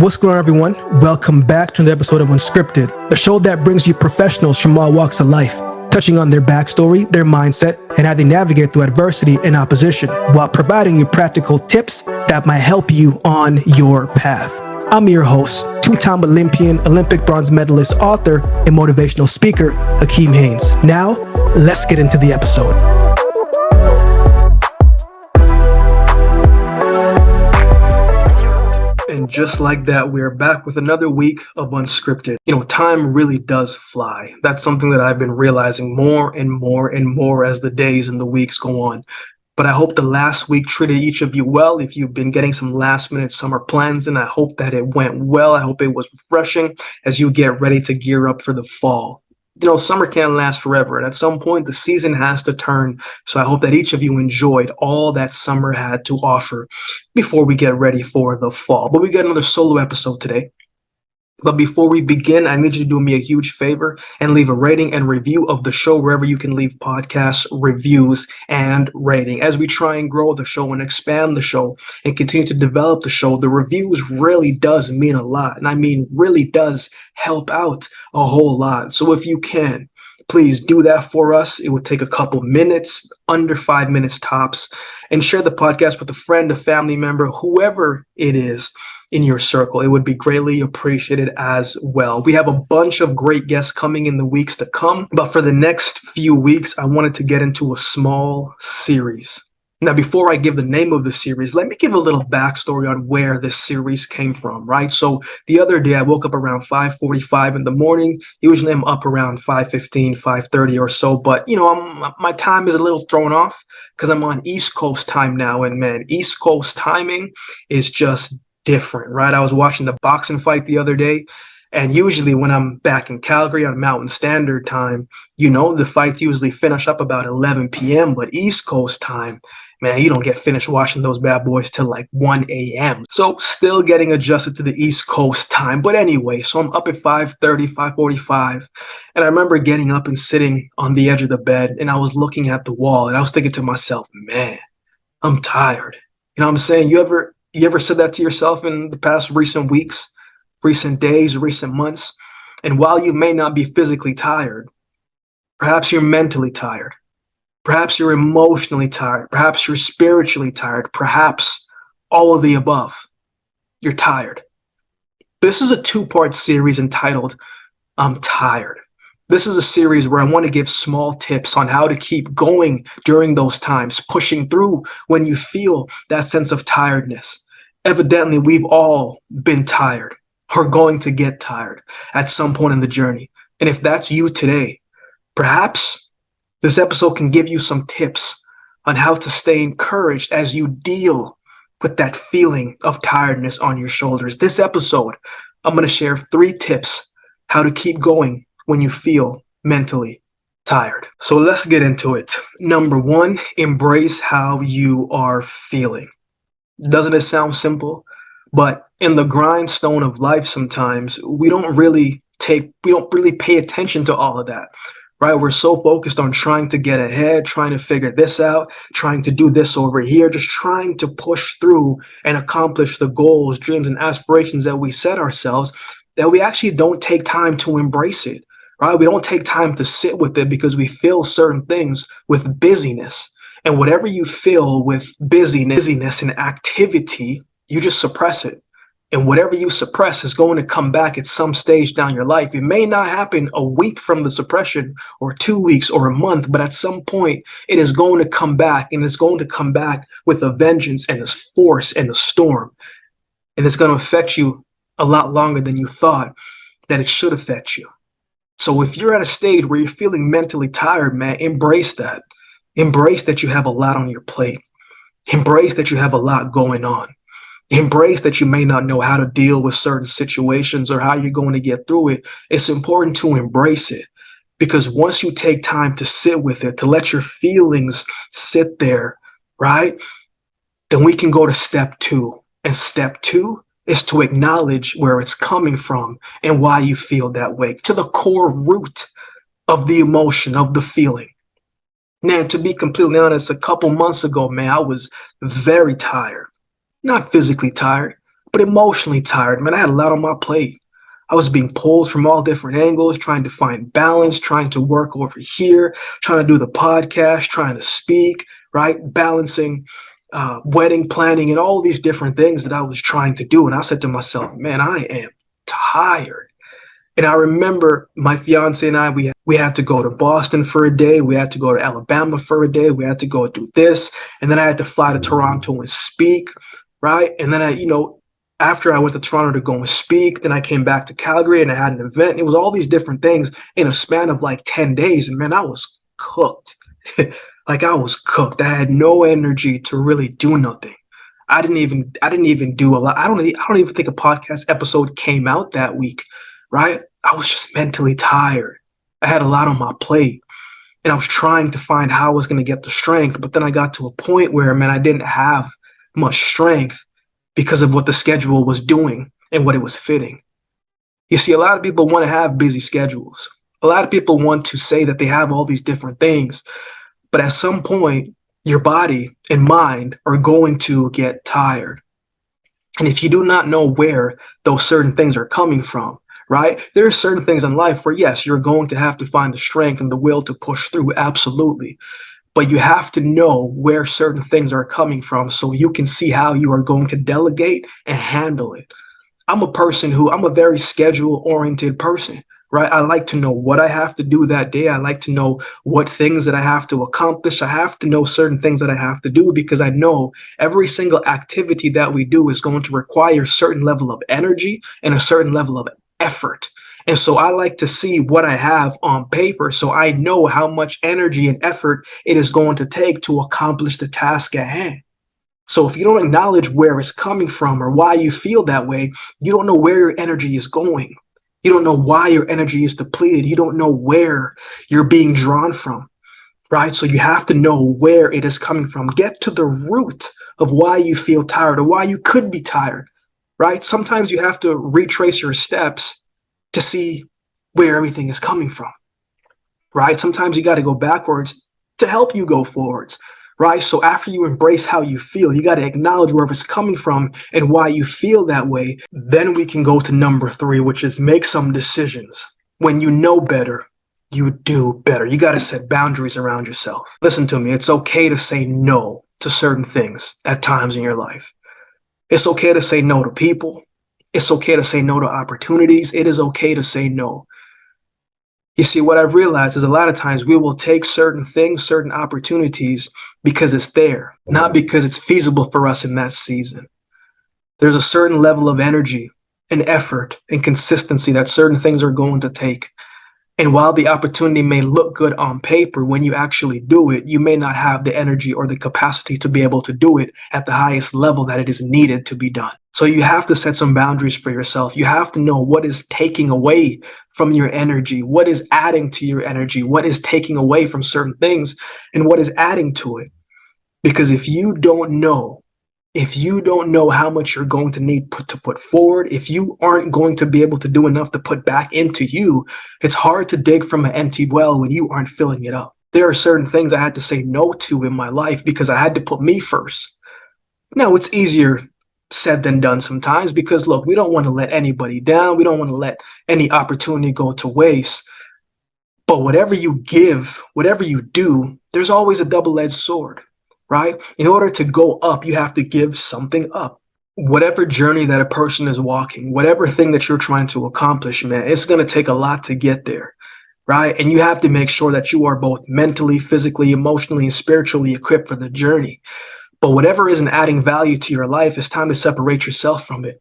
What's going on, everyone? Welcome back to another episode of Unscripted, a show that brings you professionals from all walks of life, touching on their backstory, their mindset, and how they navigate through adversity and opposition, while providing you practical tips that might help you on your path. I'm your host, two-time Olympian, Olympic bronze medalist, author, and motivational speaker, Akeem Haynes. Now, let's get into the episode. And just like that, we're back with another week of Unscripted. Time really does fly. That's something that I've been realizing more and more and more as the days and the weeks go on. But I hope the last week treated each of you well. If you've been getting some last minute summer plans, then I hope that it went well. I hope it was refreshing as you get ready to gear up for the fall. Summer can't last forever, and at some point the season has to turn. So I hope that each of you enjoyed all that summer had to offer before we get ready for the fall. But we got another solo episode today. But before we begin, I need you to do me a huge favor and leave a rating and review of the show wherever you can leave podcasts, reviews, and rating. As we try and grow the show and expand the show and continue to develop the show, the reviews really does mean a lot. And I mean really does help out a whole lot. So if you can, please do that for us. It would take a couple minutes, under 5 minutes tops, and share the podcast with a friend, a family member, whoever it is in your circle. It would be greatly appreciated as well. We have a bunch of great guests coming in the weeks to come, but for the next few weeks, I wanted to get into a small series. Now, before I give the name of the series, let me give a little backstory on where this series came from, right? So the other day, I woke up around 5:45 in the morning. Usually I'm up around 5:15, 5:30 or so, but my time is a little thrown off because I'm on East Coast time now, and man, East Coast timing is just different, right? I was watching the boxing fight the other day, and usually when I'm back in Calgary on Mountain Standard Time, the fights usually finish up about 11 p.m., but East Coast time, man, you don't get finished watching those bad boys till like 1 a.m. So still getting adjusted to the East Coast time. But anyway, so I'm up at 5:30, 5:45. And I remember getting up and sitting on the edge of the bed, and I was looking at the wall, and I was thinking to myself, man, I'm tired. You know what I'm saying? You ever said that to yourself in the past recent weeks, recent days, recent months? And while you may not be physically tired, perhaps you're mentally tired. Perhaps you're emotionally tired. Perhaps you're spiritually tired. Perhaps all of the above. You're tired. This is a two-part series entitled, I'm Tired. This is a series where I want to give small tips on how to keep going during those times, pushing through when you feel that sense of tiredness. Evidently, we've all been tired or going to get tired at some point in the journey. And if that's you today, perhaps this episode can give you some tips on how to stay encouraged as you deal with that feeling of tiredness on your shoulders. This episode, I'm going to share 3 tips how to keep going when you feel mentally tired. So let's get into it. Number 1, embrace how you are feeling. Doesn't it sound simple? But in the grindstone of life, sometimes we don't really pay attention to all of that, right? We're so focused on trying to get ahead, trying to figure this out, trying to do this over here, just trying to push through and accomplish the goals, dreams, and aspirations that we set ourselves, that we actually don't take time to embrace it, right? We don't take time to sit with it because we fill certain things with busyness. And whatever you fill with busyness and activity, you just suppress it. And whatever you suppress is going to come back at some stage down your life. It may not happen a week from the suppression or 2 weeks or a month, but at some point it is going to come back, and it's going to come back with a vengeance and a force and a storm. And it's going to affect you a lot longer than you thought that it should affect you. So if you're at a stage where you're feeling mentally tired, man, embrace that. Embrace that you have a lot on your plate. Embrace that you have a lot going on. Embrace that you may not know how to deal with certain situations or how you're going to get through it. It's important to embrace it, because once you take time to sit with it, to let your feelings sit there, right? Then we can go to step 2. And step 2 is to acknowledge where it's coming from and why you feel that way, to the core root of the emotion, of the feeling. Man, to be completely honest, a couple months ago, man, I was very tired. Not physically tired, but emotionally tired, man. I had a lot on my plate. I was being pulled from all different angles, trying to find balance, trying to work over here, trying to do the podcast, trying to speak, right? Balancing wedding planning and all these different things that I was trying to do. And I said to myself, man, I am tired. And I remember my fiance and I, we had to go to Boston for a day. We had to go to Alabama for a day. We had to go do this. And then I had to fly to Toronto and speak, right? And then after I went to Toronto to go and speak, then I came back to Calgary and I had an event. And it was all these different things in a span of like 10 days. And man, I was cooked. Like I was cooked. I had no energy to really do nothing. I didn't even do a lot. I don't even think a podcast episode came out that week, right? I was just mentally tired. I had a lot on my plate and I was trying to find how I was going to get the strength. But then I got to a point where, man, I didn't have much strength because of what the schedule was doing and what it was fitting. You see, a lot of people want to have busy schedules. A lot of people want to say that they have all these different things. But at some point, your body and mind are going to get tired. And if you do not know where those certain things are coming from, right? There are certain things in life where, yes, you're going to have to find the strength and the will to push through, absolutely. But you have to know where certain things are coming from so you can see how you are going to delegate and handle it. I'm a very schedule-oriented person, right? I like to know what I have to do that day. I like to know what things that I have to accomplish. I have to know certain things that I have to do because I know every single activity that we do is going to require a certain level of energy and a certain level of effort. And so I like to see what I have on paper so I know how much energy and effort it is going to take to accomplish the task at hand. So if you don't acknowledge where it's coming from or why you feel that way, you don't know where your energy is going. You don't know why your energy is depleted. You don't know where you're being drawn from, right? So you have to know where it is coming from. Get to the root of why you feel tired or why you could be tired, right? Sometimes you have to retrace your steps to see where everything is coming from, right? Sometimes you got to go backwards to help you go forwards, right? So after you embrace how you feel, you got to acknowledge where it's coming from and why you feel that way. Then we can go to number 3, which is make some decisions. When you know better, you do better. You got to set boundaries around yourself. Listen to me. It's okay to say no to certain things at times in your life. It's okay to say no to people. It's okay to say no to opportunities. It is okay to say no. You see, what I've realized is a lot of times we will take certain things, certain opportunities because it's there, not because it's feasible for us in that season. There's a certain level of energy and effort and consistency that certain things are going to take. And while the opportunity may look good on paper, when you actually do it, you may not have the energy or the capacity to be able to do it at the highest level that it is needed to be done. So you have to set some boundaries for yourself. You have to know what is taking away from your energy, what is adding to your energy, what is taking away from certain things, and what is adding to it. Because if you don't know how much you're going to need to put forward, if you aren't going to be able to do enough to put back into you, it's hard to dig from an empty well when you aren't filling it up. There are certain things I had to say no to in my life because I had to put me first. Now, it's easier said than done sometimes because, look, we don't want to let anybody down. We don't want to let any opportunity go to waste. But whatever you give, whatever you do, there's always a double-edged sword. Right? In order to go up, you have to give something up. Whatever journey that a person is walking, whatever thing that you're trying to accomplish, man, it's going to take a lot to get there. Right? And you have to make sure that you are both mentally, physically, emotionally, and spiritually equipped for the journey. But whatever isn't adding value to your life, it's time to separate yourself from it.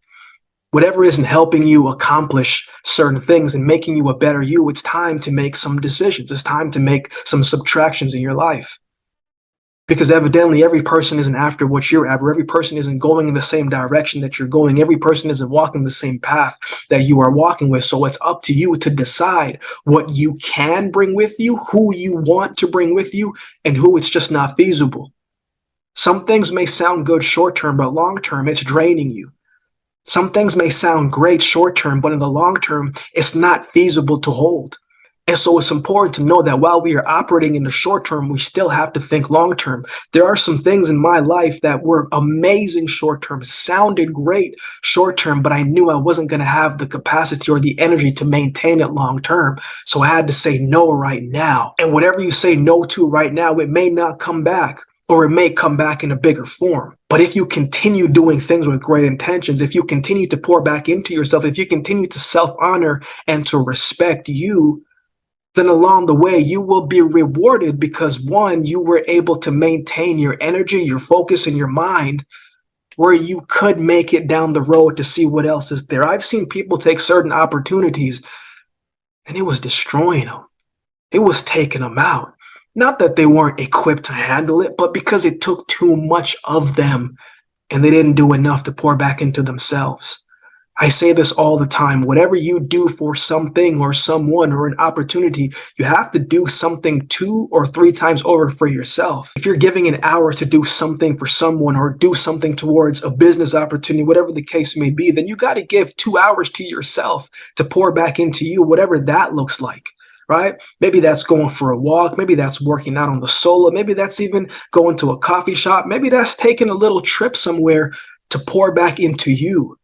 Whatever isn't helping you accomplish certain things and making you a better you, it's time to make some decisions. It's time to make some subtractions in your life. Because evidently every person isn't after what you're after. Every person isn't going in the same direction that you're going. Every person isn't walking the same path that you are walking with. So it's up to you to decide what you can bring with you, who you want to bring with you, and who it's just not feasible. Some things may sound good short term, but long term, it's draining you. Some things may sound great short term, but in the long term, it's not feasible to hold. And so it's important to know that while we are operating in the short term, we still have to think long term. There are some things in my life that were amazing short term, sounded great short term, but I knew I wasn't going to have the capacity or the energy to maintain it long term. So I had to say no right now. And whatever you say no to right now, it may not come back, or it may come back in a bigger form. But if you continue doing things with great intentions, if you continue to pour back into yourself, if you continue to self-honor and to respect you, then along the way, you will be rewarded because, one, you were able to maintain your energy, your focus, and your mind where you could make it down the road to see what else is there. I've seen people take certain opportunities and it was destroying them. It was taking them out. Not that they weren't equipped to handle it, but because it took too much of them and they didn't do enough to pour back into themselves. I say this all the time. Whatever you do for something or someone or an opportunity, you have to do something 2 or 3 times over for yourself. If you're giving an hour to do something for someone or do something towards a business opportunity, whatever the case may be, then you got to give 2 hours to yourself to pour back into you, whatever that looks like. Right? Maybe that's going for a walk. Maybe that's working out on the solar. Maybe that's even going to a coffee shop. Maybe that's taking a little trip somewhere to pour back into you.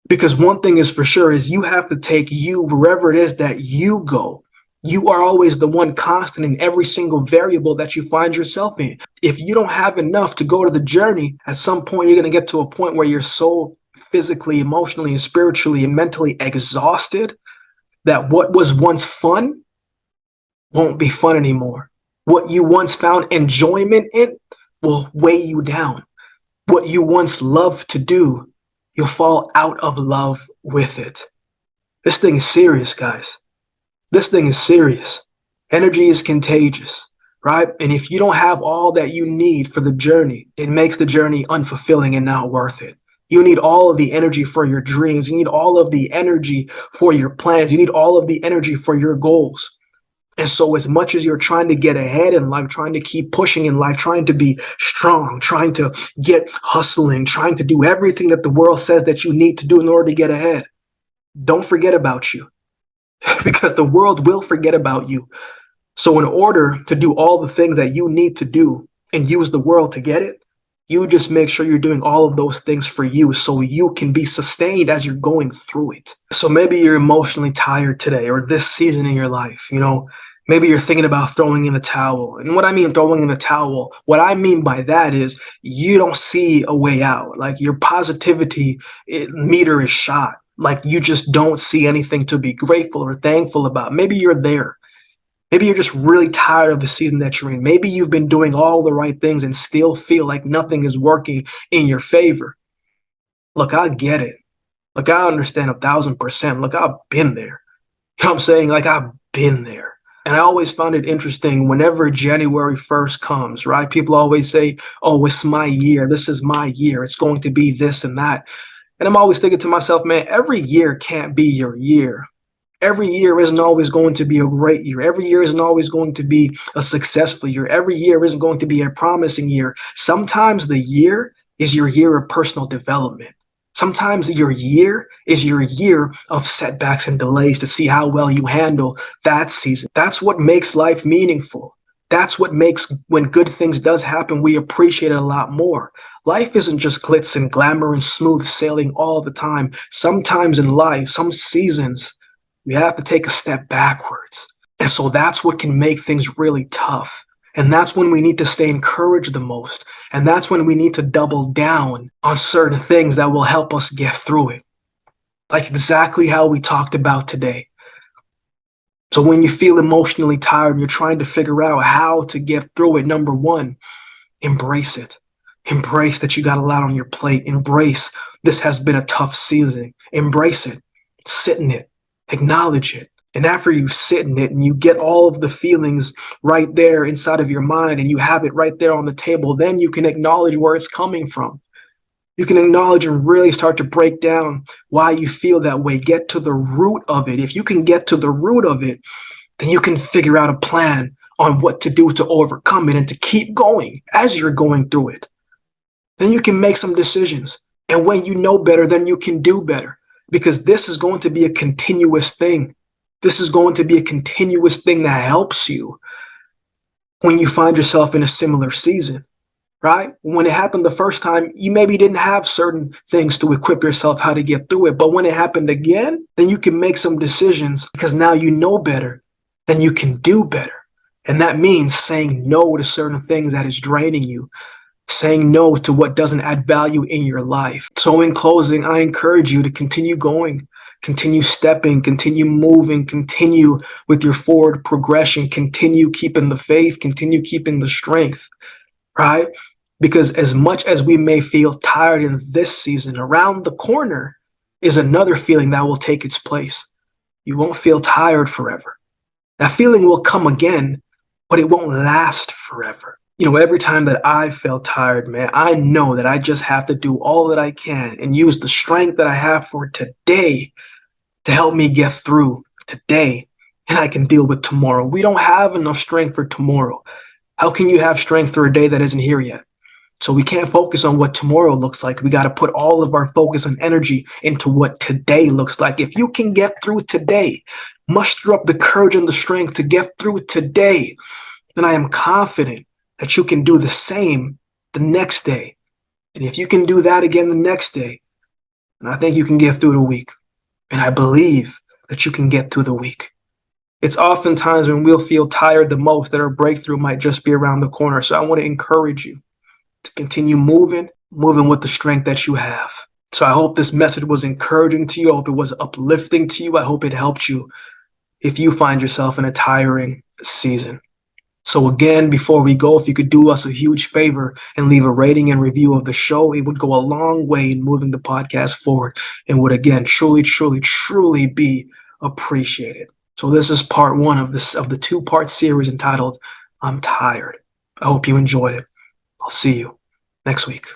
Because one thing is for sure is you have to take you wherever it is that you go. You are always the one constant in every single variable that you find yourself in. If you don't have enough to go to the journey, at some point you're going to get to a point where you're so physically, emotionally, and spiritually and mentally exhausted that what was once fun won't be fun anymore. What you once found enjoyment in will weigh you down. What you once loved to do, you'll fall out of love with it. This thing is serious, guys. This thing is serious. Energy is contagious, right? And if you don't have all that you need for the journey, it makes the journey unfulfilling and not worth it. You need all of the energy for your dreams. You need all of the energy for your plans. You need all of the energy for your goals. And so as much as you're trying to get ahead in life, trying to keep pushing in life, trying to be strong, trying to get hustling, trying to do everything that the world says that you need to do in order to get ahead, don't forget about you because the world will forget about you. So in order to do all the things that you need to do and use the world to get it, you just make sure you're doing all of those things for you so you can be sustained as you're going through it. So maybe you're emotionally tired today or this season in your life, maybe you're thinking about throwing in the towel. And what I mean throwing in the towel, what I mean by that is you don't see a way out. Like your positivity meter is shot. Like you just don't see anything to be grateful or thankful about. Maybe you're there. Maybe you're just really tired of the season that you're in. Maybe you've been doing all the right things and still feel like nothing is working in your favor. Look, I get it. Look, I understand 1,000%. Look, I've been there. You know what I'm saying? Like I've been there. And I always found it interesting whenever January 1st comes, right? People always say, oh, it's my year. This is my year. It's going to be this and that. And I'm always thinking to myself, man, every year can't be your year. Every year isn't always going to be a great year. Every year isn't always going to be a successful year. Every year isn't going to be a promising year. Sometimes the year is your year of personal development. Sometimes your year is your year of setbacks and delays to see how well you handle that season. That's what makes life meaningful. That's what makes when good things does happen, we appreciate it a lot more. Life isn't just glitz and glamour and smooth sailing all the time. Sometimes in life, some seasons, we have to take a step backwards. And so that's what can make things really tough. And that's when we need to stay encouraged the most. And that's when we need to double down on certain things that will help us get through it. Like exactly how we talked about today. So when you feel emotionally tired and you're trying to figure out how to get through it, number one, embrace it. Embrace that you got a lot on your plate. Embrace this has been a tough season. Embrace it. Sit in it. Acknowledge it. And after you sit in it and you get all of the feelings right there inside of your mind and you have it right there on the table, then you can acknowledge where it's coming from. You can acknowledge and really start to break down why you feel that way. Get to the root of it. If you can get to the root of it, then you can figure out a plan on what to do to overcome it and to keep going as you're going through it. Then you can make some decisions. And when you know better, then you can do better. Because this is going to be a continuous thing. This is going to be a continuous thing that helps you when you find yourself in a similar season, right? When it happened the first time, you maybe didn't have certain things to equip yourself how to get through it. But when it happened again, then you can make some decisions because now you know better, then you can do better. And that means saying no to certain things that is draining you, saying no to what doesn't add value in your life. So in closing, I encourage you to continue going, continue stepping, continue moving, continue with your forward progression, continue keeping the faith, continue keeping the strength, right? Because as much as we may feel tired in this season, around the corner is another feeling that will take its place. You won't feel tired forever. That feeling will come again, but it won't last forever. Every time that I feel tired, man, I know that I just have to do all that I can and use the strength that I have for today to help me get through today, and I can deal with tomorrow. We don't have enough strength for tomorrow. How can you have strength for a day that isn't here yet? So we can't focus on what tomorrow looks like. We got to put all of our focus and energy into what today looks like. If you can get through today, muster up the courage and the strength to get through today, then I am confident that you can do the same the next day. And if you can do that again the next day, then I think you can get through the week. And I believe that you can get through the week. It's oftentimes when we'll feel tired the most that our breakthrough might just be around the corner. So I want to encourage you to continue moving with the strength that you have. So I hope this message was encouraging to you. I hope it was uplifting to you. I hope it helped you if you find yourself in a tiring season. So again, before we go, if you could do us a huge favor and leave a rating and review of the show, it would go a long way in moving the podcast forward and would again truly be appreciated. So this is part one of the 2-part series entitled I'm Tired. I hope you enjoyed it. I'll see you next week.